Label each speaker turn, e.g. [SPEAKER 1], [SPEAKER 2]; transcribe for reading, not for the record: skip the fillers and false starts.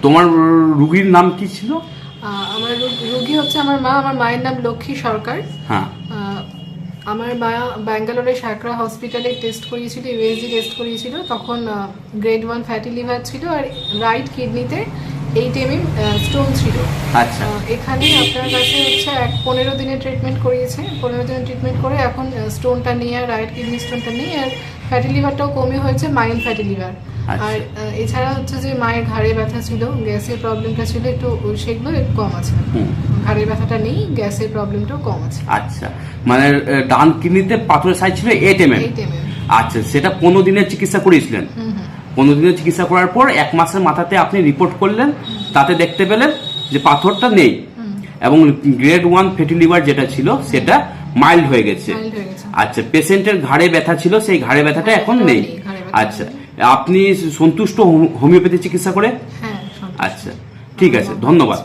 [SPEAKER 1] তোমার রুগীর নাম কি ছিল?
[SPEAKER 2] আমার রোগী হচ্ছে আমার মা। আমার মায়ের নাম লক্ষ্মী সরকার।
[SPEAKER 1] হ্যাঁ,
[SPEAKER 2] আমার মা ব্যাঙ্গালোরে সাকরা হসপিটালে টেস্ট করিয়েছিল, ইউএসজি টেস্ট করিয়েছিল। তখন গ্রেড 1 ফ্যাটি লিভার ছিল আর রাইট কিডনিতে 8 mm স্টোন ছিল।
[SPEAKER 1] আচ্ছা।
[SPEAKER 2] এখানে আপনার কাছে হচ্ছে 15 দিনের ট্রিটমেন্ট করিয়েছে। 15 দিনের ট্রিটমেন্ট করে এখন স্টোনটা নিয়ে আর রাইট কিডনি স্টোনটা নিয়ে আর ফ্যাটি লিভারটাও কমে হয়েছে মাইল্ড ফ্যাটি লিভার। আর এছাড়া হচ্ছে যে মায়ের ঘাড়ে ব্যথা ছিল, গ্যাসের প্রবলেমটা ছিল একটু, সেগুলো একটু কম আছে। ঘাড়ের ব্যথাটা নেই, গ্যাসের প্রবলেমটাও কম আছে।
[SPEAKER 1] আচ্ছা, মানে ডান কিডনিতে পাথরের সাইজ ছিল 8 mm। আচ্ছা, সেটা 15 দিনের চিকিৎসা করিয়েছিলেন। 15 দিনের চিকিৎসা করার পর 1 মাসের মাথাতে আপনি রিপোর্ট করলেন, তাতে দেখতে পেলেন যে পাথরটা নেই এবং গ্রেড 1 ফ্যাটি লিভার যেটা ছিল সেটা মাইল্ড হয়ে গেছে। আচ্ছা, পেশেন্টের ঘাড়ে ব্যথা ছিল, সেই ঘাড়ে ব্যথাটা এখন নেই। আচ্ছা, আপনি সন্তুষ্ট হোমিওপ্যাথি চিকিৎসা করে?
[SPEAKER 2] হ্যাঁ।
[SPEAKER 1] আচ্ছা, ঠিক আছে, ধন্যবাদ।